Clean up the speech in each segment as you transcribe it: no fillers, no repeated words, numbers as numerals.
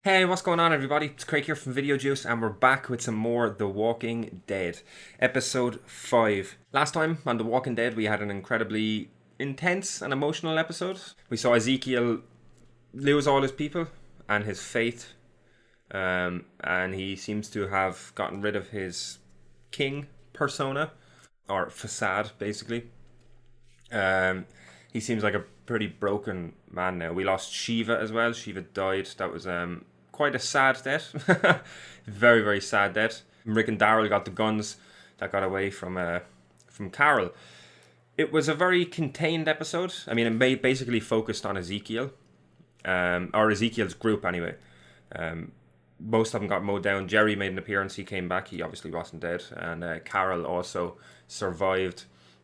Hey, what's going on, everybody? It's Craig here from Video Juice, and we're back with some more The Walking Dead, episode 5. Last time on The Walking Dead, we had an incredibly intense and emotional episode. We saw Ezekiel lose all his people and his faith, and he seems to have gotten rid of his king persona, or facade, basically. Um, he seems like a pretty broken man now. We lost Shiva as well. Shiva died. That was quite a sad death. Very, very sad death. Rick and Daryl got the guns that got away from Carol. It was a very contained episode. I mean, it basically focused on Ezekiel, or Ezekiel's group anyway. Most of them got mowed down. Jerry made an appearance. He came back. He obviously wasn't dead. And Carol also survived.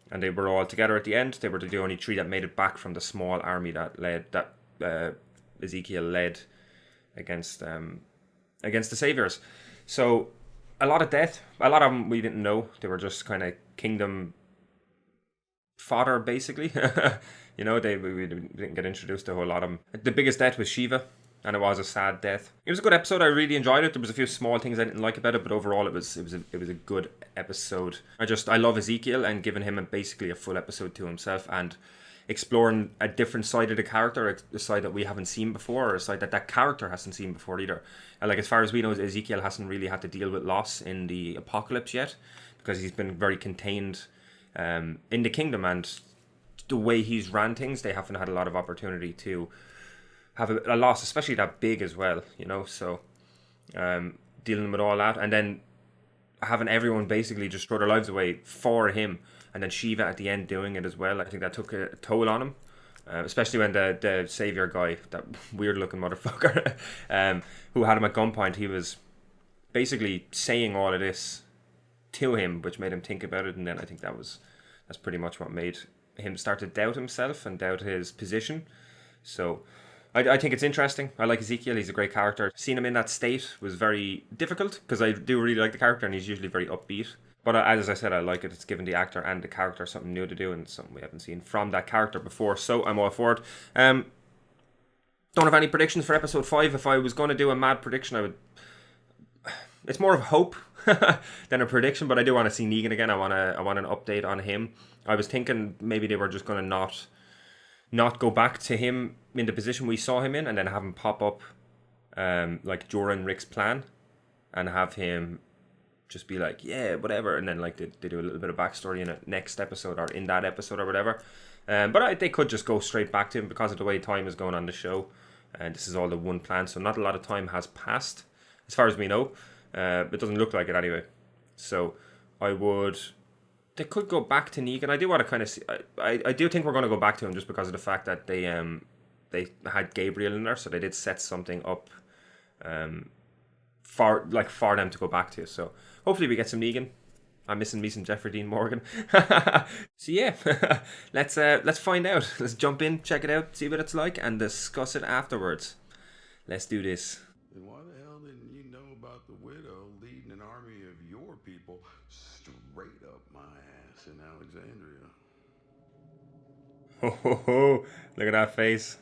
And they were all together at the end. They were the only three that made it back from the small army that Ezekiel led against the saviors. So a lot of death. A lot of them we didn't know. They were just kind of kingdom fodder, basically. We didn't get introduced to a whole lot of them. The biggest death was Shiva, and it was a sad death. It was a good episode. I really enjoyed it. There was a few small things I didn't like about it, but overall it was a good episode. I love Ezekiel and giving him basically a full episode to himself and exploring a different side of the character, a side that we haven't seen before, or a side that character hasn't seen before either. Like, as far as we know, Ezekiel hasn't really had to deal with loss in the apocalypse yet, because he's been very contained in the kingdom, and the way he's ran things, they haven't had a lot of opportunity to have a loss, especially that big as well, so dealing with all that, and then having everyone basically just throw their lives away for him, and then Shiva at the end doing it as well. I think that took a toll on him, especially when the savior guy, that weird looking motherfucker, who had him at gunpoint, he was basically saying all of this to him, which made him think about it, and then I think that's pretty much what made him start to doubt himself and doubt his position. So I think it's interesting. I like Ezekiel. He's a great character. Seeing him in that state was very difficult, because I do really like the character, and he's usually very upbeat. But as I said, I like it. It's given the actor and the character something new to do, and something we haven't seen from that character before. So I'm all for it. Don't have any predictions for episode 5. If I was going to do a mad prediction, I would... It's more of hope than a prediction, but I do want to see Negan again. I want an update on him. I was thinking maybe they were just going to not go back to him in the position we saw him in, and then have him pop up like during Rick's plan, and have him just be like, yeah, whatever, and then like they do a little bit of backstory in a next episode, or in that episode, or whatever. But they could just go straight back to him, because of the way time is going on the show, and this is all the one plan, so not a lot of time has passed as far as we know. It doesn't look like it anyway. So they could go back to Negan. I do want to kind of see. I do think we're going to go back to him, just because of the fact that they had Gabriel in there, so they did set something up for them to go back to. So hopefully we get some Negan. I'm missing me some Jeffrey Dean Morgan. So yeah, let's find out. Let's jump in, check it out, see what it's like, and discuss it afterwards. Let's do this. Then why the hell didn't you know about the widow leading an army of your people straight up my ass in Alexandria? Ho ho ho! Look at that face.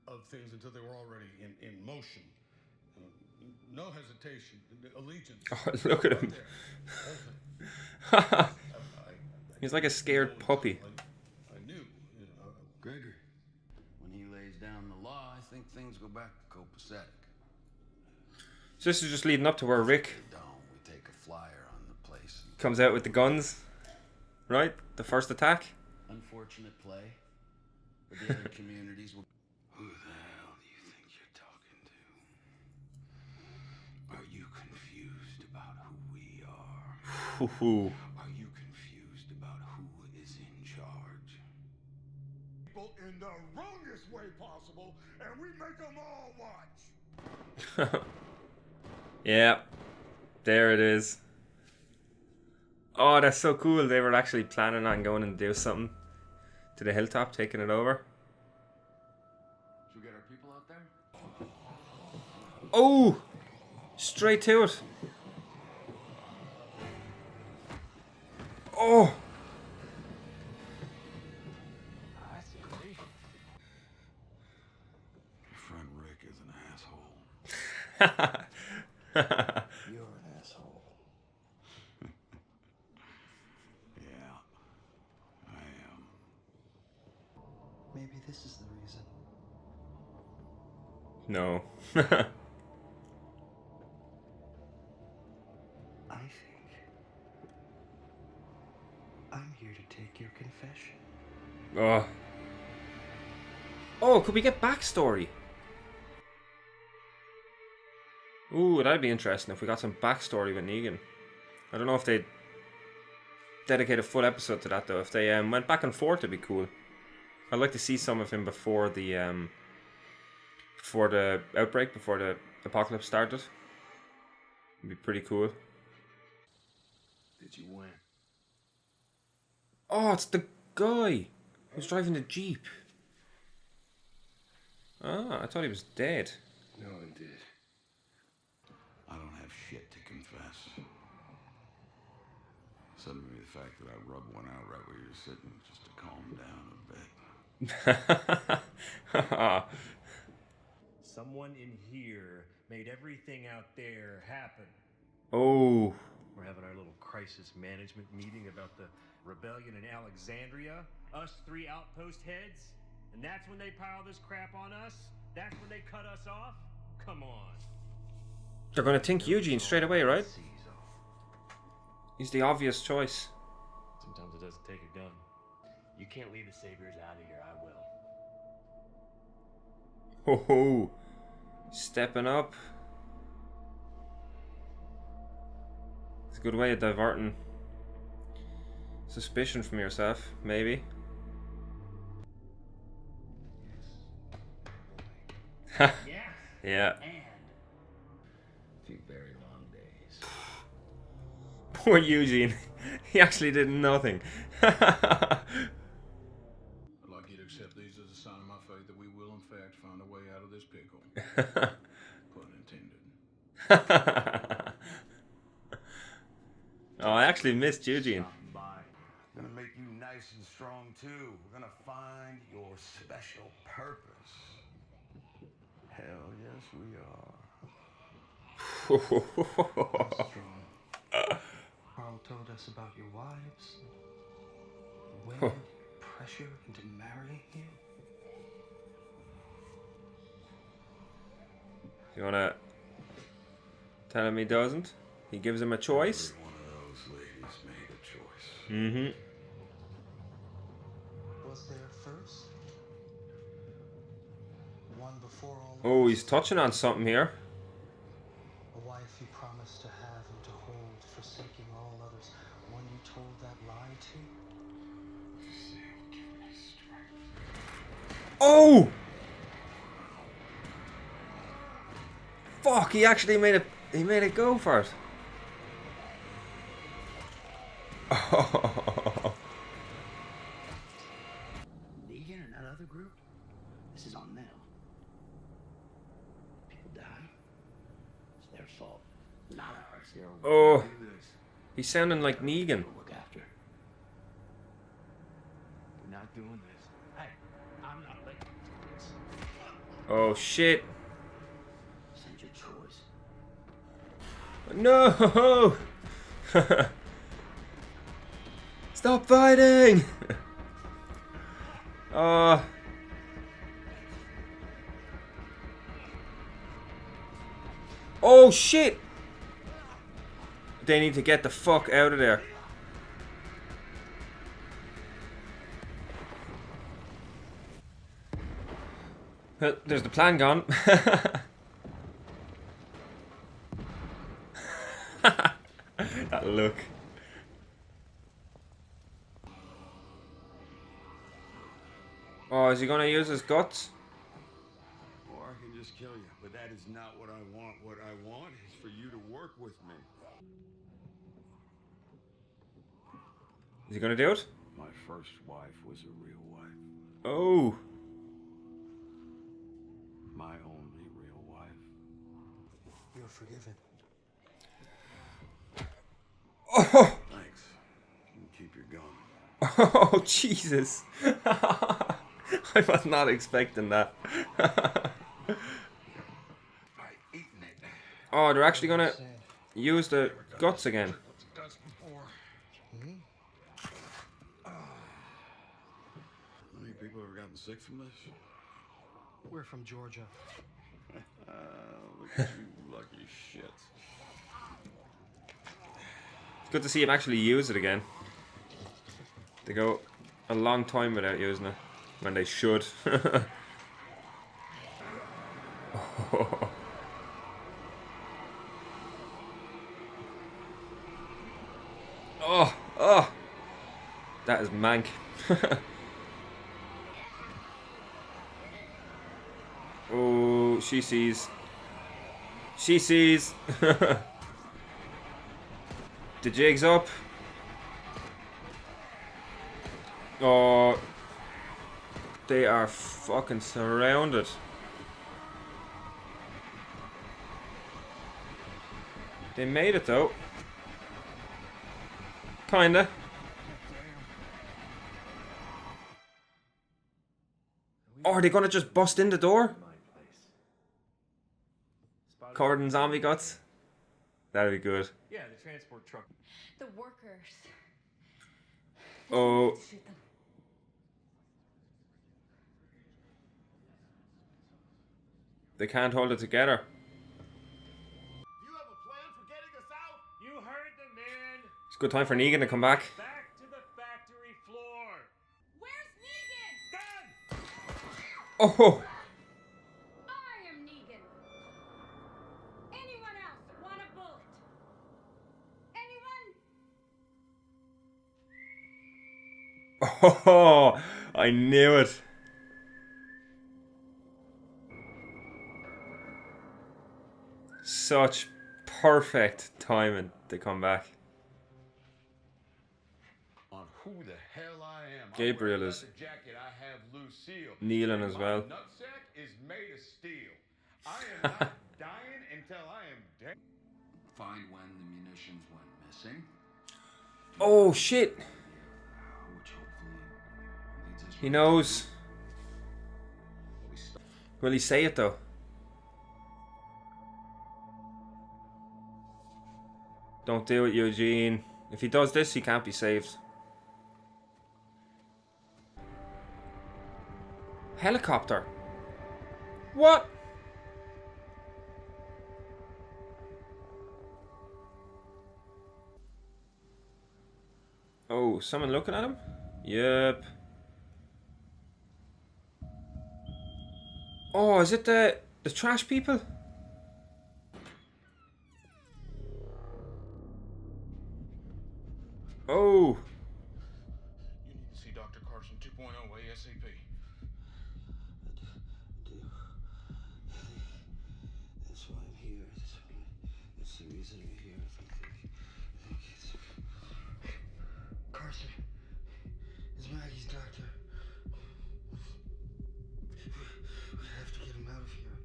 Of things until they were already in motion. No hesitation, allegiance. Oh, look at him. He's like a scared puppy. I knew. Gregor, when he lays down the law, I think things go back to copacetic. So this is just leading up to where Rick We take a flyer on the place. comes out with the guns, right? The first attack. Unfortunate play. But the other communities will... Who the hell do you think you're talking to? Are you confused about who we are? Hoo-hoo. Are you confused about who is in charge? People in the wrongest way possible, and we make them all watch. Yeah, there it is. Oh, that's so cool. They were actually planning on going and do something to the hilltop, taking it over. Should we get our people out there? Oh, straight to it. Oh. Your friend Rick is an asshole. You're an asshole. Yeah, I am. Maybe this is the reason. No. I think I'm here to take your confession. Oh. Oh, could we get backstory? Ooh, that'd be interesting if we got some backstory with Negan. I don't know if they'd dedicate a full episode to that though. If they went back and forth, it'd be cool. I'd like to see some of him before the outbreak, before the apocalypse started. It'd be pretty cool. Did you win? Oh, it's the guy who's driving the Jeep. Ah, I thought he was dead. No, I did. I don't have shit to confess. Suddenly the fact that I rubbed one out right where you're sitting just to calm down a bit. Someone in here made everything out there happen. Oh. We're having our little crisis management meeting about the rebellion in Alexandria. Us three outpost heads. And that's when they pile this crap on us? That's when they cut us off? Come on. They're going to think Eugene straight away, right? He's the obvious choice. Sometimes it doesn't take a gun. You can't leave the Saviors out of here, I will. Ho ho. Stepping up. It's a good way of diverting suspicion from yourself, maybe. Yes. Yeah. And a few very long days. Poor Eugene. He actually did nothing. I'd like you to accept these as a sign of my faith that we will, in fact, find a way out of this pickle. Pun intended. Oh, I actually missed Eugene. Gonna make you nice and strong too. We're gonna find your special purpose. Hell yes, we are. Strong. Carl told us about your wives, women, pressure into marrying you. You wanna tell him he doesn't? He gives him a choice. Every one of those ladies made a choice. Mm-hmm. Was there first? One before all of Oh, us? he's touching on something here. A wife you promised to have and to hold, forsaking all others. One you told that lie to? Oh! Fuck, he actually made it. He made it go for it. Oh. Negan and that other group? This is on them. People die. It's their fault. Not ours. Oh. He's sounding like Negan. Look after. We're not doing this. Hey, I'm not letting you do this. Oh shit. Send your choice. No! Stop fighting! Oh shit! They need to get the fuck out of there. Well, there's the plan gone. That look. Oh, is he gonna use his guts? Or I can just kill you. But that is not what I want. What I want is for you to work with me. Is he gonna do it? My first wife was a real wife. Oh. My only real wife. You're forgiven. Oh, Thanks. You can keep your gun. oh Jesus. I was not expecting that. By eating it. Oh, they're actually gonna Sad. use the guts again. Guts before. How many people have gotten sick from this? We're from Georgia. Look at you lucky shits. It's good to see him actually use it again. They go a long time without using it, when they should. Oh, oh, that is mank. Oh, she sees. She sees. The jig's up. Oh, they are fucking surrounded. They made it though. Kinda. Oh, are they gonna just bust in the door? Covered in zombie guts? That'd be good. Yeah, the transport truck. The workers. Oh, Shoot them. they can't hold it together. You have a plan for getting us out? You heard the man. It's a good time for Negan to come back. Back to the factory floor. Where's Negan? Done. Oh, I am Negan. Anyone else want a bullet? Anyone? oh, I knew it. Such perfect timing to come back. On who the hell I am. Gabriel I wear a is leather jacket. I have Lucille. kneeling And as well. My nutsack is made of steel. I am not dying until I am dead. Find when the munitions went missing. Oh shit. Which hopefully leads us He knows. Will he say it though? Don't do it, Eugene. If he does this, he can't be saved. Helicopter. What? Oh, someone looking at him? Yep. Oh, is it the trash people? Oh. You need to see Dr. Carson 2.0 ASAP. That's why I'm here. That's the reason I'm here. Carson is Maggie's doctor. We have to get him out of here.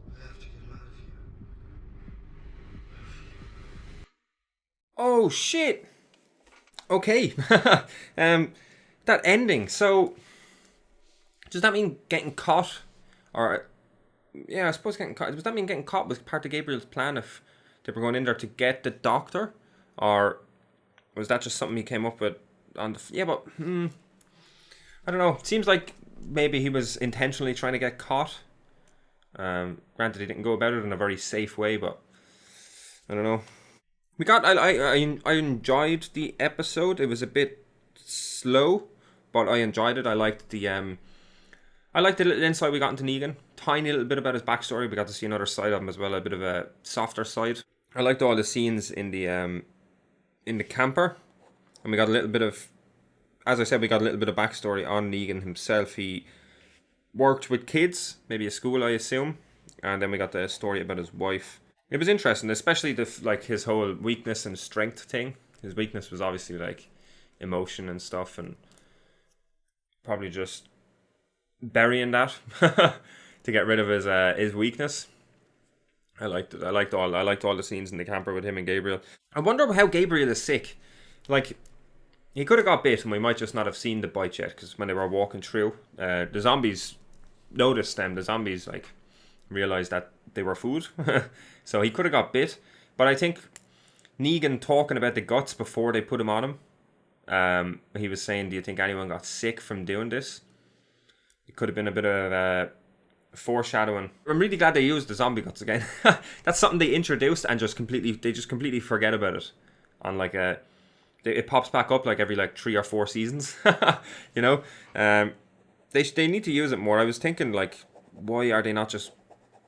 We have to get him out of here. Oh shit. Okay. That ending. So does that mean getting caught? Or yeah, I suppose getting caught. Does that mean getting caught was part of Gabriel's plan if they were going in there to get the doctor? Or was that just something he came up with on the yeah, but I don't know. It seems like maybe he was intentionally trying to get caught. Granted he didn't go about it in a very safe way, but I don't know. We got. I enjoyed the episode. It was a bit slow, but I enjoyed it. I liked the little insight we got into Negan. Tiny little bit about his backstory. We got to see another side of him as well, a bit of a softer side. I liked all the scenes in the camper, and we got a little bit of, as I said, we got a little bit of backstory on Negan himself. He worked with kids, maybe a school, I assume, and then we got the story about his wife. It was interesting, especially his whole weakness and strength thing. His weakness was obviously like emotion and stuff, and probably just burying that to get rid of his weakness. I liked it. I liked all the scenes in the camper with him and Gabriel. I wonder how Gabriel is sick. Like, he could have got bit, and we might just not have seen the bite yet, because when they were walking through, the zombies noticed them. The zombies realized that they were food. So he could have got bit. But I think Negan talking about the guts before they put him on him, he was saying, do you think anyone got sick from doing this? It could have been a bit of foreshadowing. I'm really glad they used the zombie guts again. That's something they introduced and just completely forget about it. On like it pops back up like every like 3 or 4 seasons. You know, they need to use it more. I was thinking like, why are they not just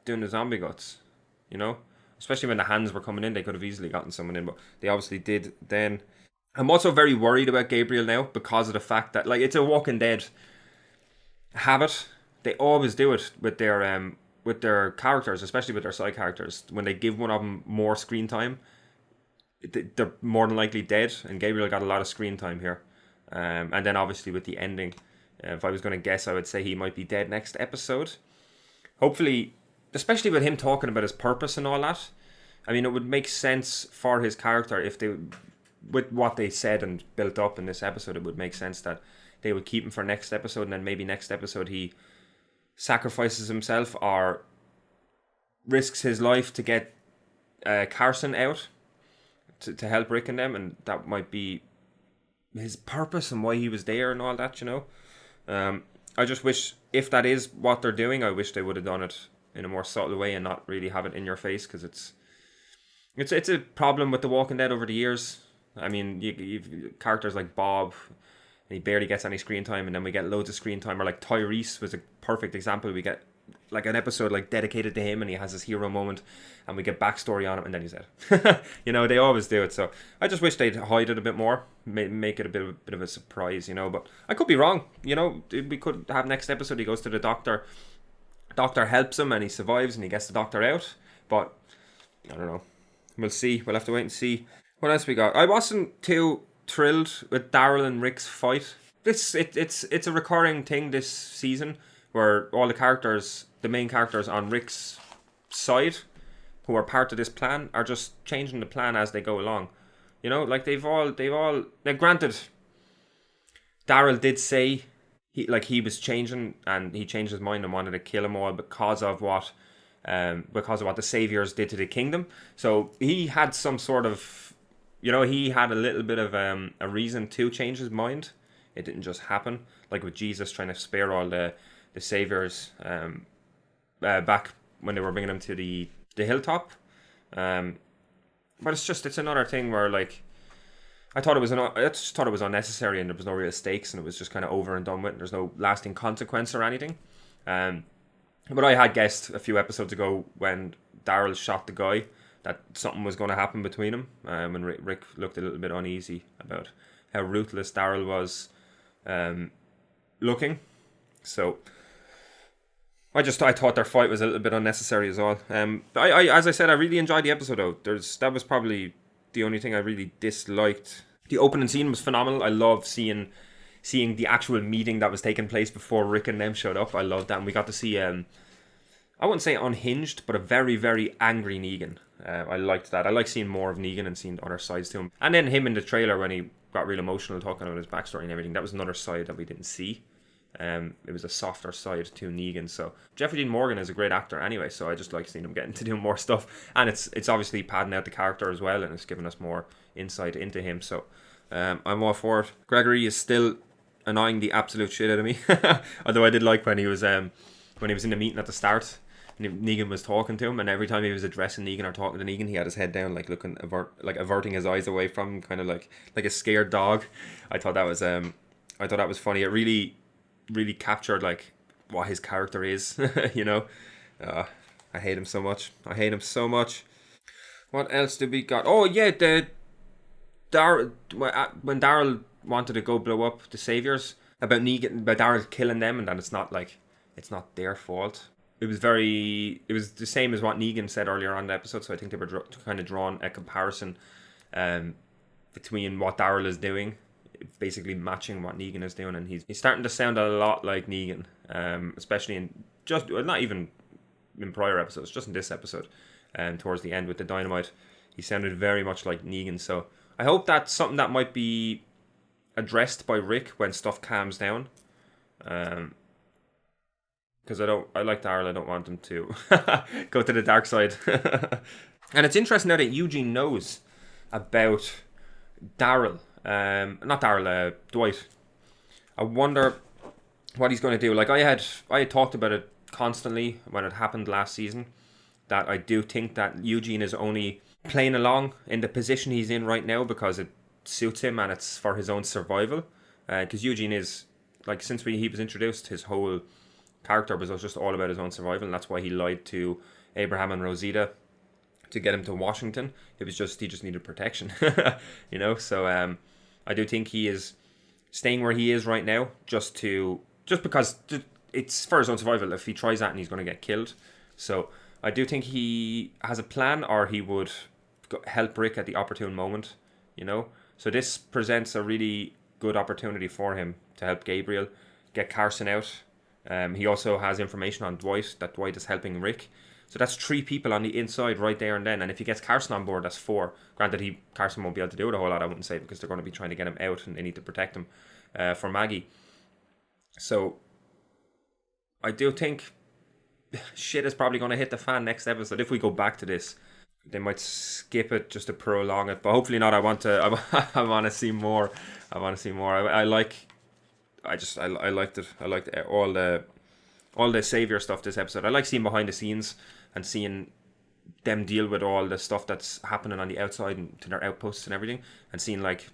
doing the zombie guts? You know, especially when the hands were coming in, they could have easily gotten someone in, but they obviously did. Then I'm also very worried about Gabriel now because of the fact that like it's a Walking Dead habit. They always do it with their characters, especially with their side characters. When they give one of them more screen time, they're more than likely dead. And Gabriel got a lot of screen time here. And then obviously with the ending, if I was going to guess, I would say he might be dead next episode. Hopefully, especially with him talking about his purpose and all that. I mean, it would make sense for his character if they, with what they said and built up in this episode, it would make sense that they would keep him for next episode, and then maybe next episode he sacrifices himself or risks his life to get Carson out to help Rick and them, and that might be his purpose and why he was there and all that, you know. I just wish, if that is what they're doing, I wish they would have done it in a more subtle way and not really have it in your face, because it's a problem with The Walking Dead over the years. I mean, you've characters like Bob, and he barely gets any screen time, and then we get loads of screen time. Or like Tyrese was a perfect example. We get like an episode like dedicated to him, and he has his hero moment, and we get backstory on him, and then he's dead. You know, they always do it. So I just wish they'd hide it a bit more, make it a bit of a surprise, you know. But I could be wrong. You know, we could have next episode he goes to the doctor. Doctor helps him, and he survives, and he gets the doctor out. But I don't know. We'll see. We'll have to wait and see. What else we got? I wasn't too thrilled with Daryl and Rick's fight. It's a recurring thing this season where all the main characters on Rick's side, who are part of this plan, are just changing the plan as they go along. You know, like they've all. Now, granted, Daryl did say he was changing, and he changed his mind and wanted to kill them all because of what the Saviors did to the kingdom. So he had some sort of, you know, he had a little bit of a reason to change his mind. It didn't just happen, like with Jesus trying to spare all the Saviors back when they were bringing them to the hilltop. But it's another thing where, like, I just thought it was unnecessary, and there was no real stakes, and it was just kind of over and done with. There's no lasting consequence or anything. But I had guessed a few episodes ago when Daryl shot the guy that something was going to happen between them. When Rick looked a little bit uneasy about how ruthless Daryl was looking. So I thought their fight was a little bit unnecessary as well. As I said, I really enjoyed the episode though. That was probably the only thing I really disliked. The opening scene was phenomenal. I love seeing the actual meeting that was taking place before Rick and them showed up. I loved that, and we got to see I wouldn't say unhinged, but a very, very angry Negan. I liked that. I like seeing more of Negan and seeing other sides to him. And then him in the trailer when he got real emotional talking about his backstory and everything. That was another side that we didn't see. It was a softer side to Negan. So Jeffrey Dean Morgan is a great actor anyway, so I just like seeing him getting to do more stuff. And it's obviously padding out the character as well, and it's giving us more insight into him. So I'm all for it. Gregory is still annoying the absolute shit out of me. Although I did like when he was in the meeting at the start, and Negan was talking to him, and every time he was addressing Negan or talking to Negan, he had his head down, like looking averting his eyes away from him, kind of like a scared dog. I thought that was funny. It really captured like what his character is. You know, I hate him so much. What else did we got? Oh yeah, when Daryl wanted to go blow up the Saviors, about Daryl killing them, and that it's not their fault. It was the same as what Negan said earlier on in the episode, so I think they were kind of drawn a comparison between what Daryl is doing, basically matching what Negan is doing, and he's starting to sound a lot like Negan, especially not even in prior episodes, just in this episode, towards the end with the dynamite, he sounded very much like Negan. So I hope that's something that might be addressed by Rick when stuff calms down. Because because I like Daryl. I don't want him to go to the dark side. And it's interesting now that Eugene knows about Daryl. Not Daryl, Dwight. I wonder what he's going to do. Like, I had talked about it constantly when it happened last season, that I do think that Eugene is only playing along in the position he's in right now because it suits him and it's for his own survival. Because Eugene is, like, since he was introduced, his whole character was just all about his own survival, and that's why he lied to Abraham and Rosita to get him to Washington. He just needed protection, you know. So I do think he is staying where he is right now just because it's for his own survival. If he tries that, and he's going to get killed. So I do think he has a plan, or he would help Rick at the opportune moment, you know. So this presents a really good opportunity for him to help Gabriel get Carson out. He also has information on Dwight, that Dwight is helping Rick. So that's 3 people on the inside right there and then. And if he gets Carson on board, that's 4. Granted, Carson won't be able to do it a whole lot, I wouldn't say, because they're going to be trying to get him out and they need to protect him for Maggie. So I do think shit is probably going to hit the fan next episode. If we go back to this, they might skip it just to prolong it, but hopefully not. I want to see more. I want to see more. I liked it. I liked all the savior stuff this episode. I like seeing behind the scenes and seeing them deal with all the stuff that's happening on the outside and to their outposts and everything, and seeing like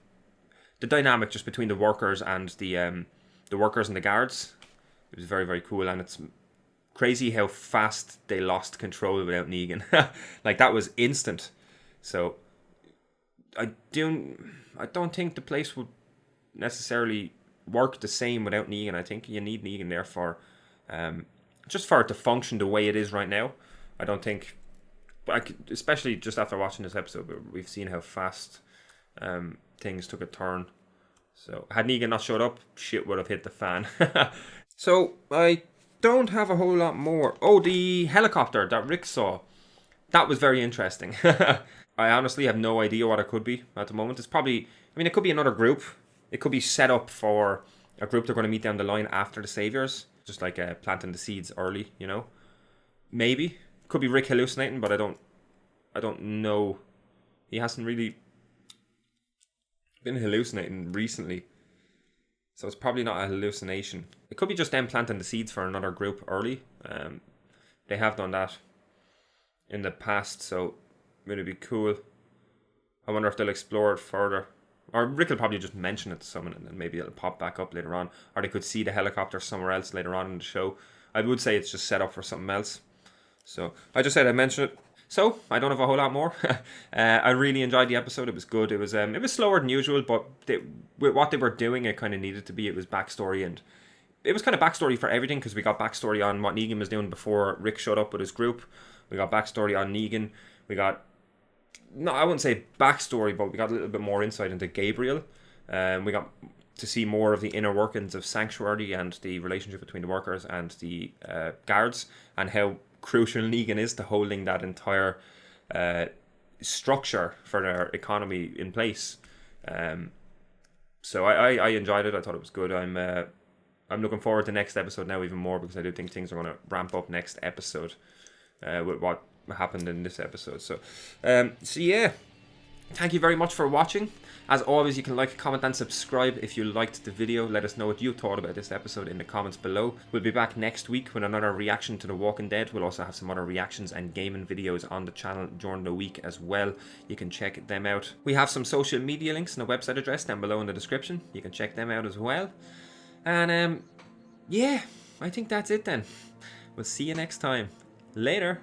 the dynamic just between the workers and the workers and the guards. It was very, very cool, and it's crazy how fast they lost control without Negan. Like, that was instant. So I don't think the place would necessarily work the same without Negan. I think you need Negan there for just for it to function the way it is right now. I don't think, especially just after watching this episode, we've seen how fast things took a turn. So had Negan not showed up, shit would have hit the fan. So I don't have a whole lot more. Oh, the helicopter that Rick saw, that was very interesting. I honestly have no idea what it could be at the moment. It's probably, it could be another group. It could be set up for a group they're going to meet down the line after the Saviors, just like planting the seeds early, you know. Maybe could be Rick hallucinating, but I don't know. He hasn't really been hallucinating recently, so it's probably not a hallucination. It could be just them planting the seeds for another group early. They have done that in the past, so it'd be cool. I wonder if they'll explore it further. Or Rick will probably just mention it to someone and then maybe it'll pop back up later on. Or they could see the helicopter somewhere else later on in the show. I would say it's just set up for something else. So I just said I'd mention it. So I don't have a whole lot more. I really enjoyed the episode. It was good. It was slower than usual, but with what they were doing, it kind of needed to be. It was backstory, and it was kind of backstory for everything, because we got backstory on what Negan was doing before Rick showed up with his group. We got backstory on Negan. We got, no, I wouldn't say backstory, but we got a little bit more insight into Gabriel. We got to see more of the inner workings of Sanctuary and the relationship between the workers and the guards, and how crucial Negan is to holding that entire structure for their economy in place. So I enjoyed it. I thought it was good. I'm looking forward to next episode now even more, because I do think things are going to ramp up next episode with what happened in this episode. So yeah, thank you very much for watching. As always, you can like, comment and subscribe if you liked the video. Let us know what you thought about this episode in the comments below. We'll be back next week with another reaction to The Walking Dead. We'll also have some other reactions and gaming videos on the channel during the week as well. You can check them out. We have some social media links and a website address down below in the description. You can check them out as well. And yeah, I think that's it then. We'll see you next time. Later.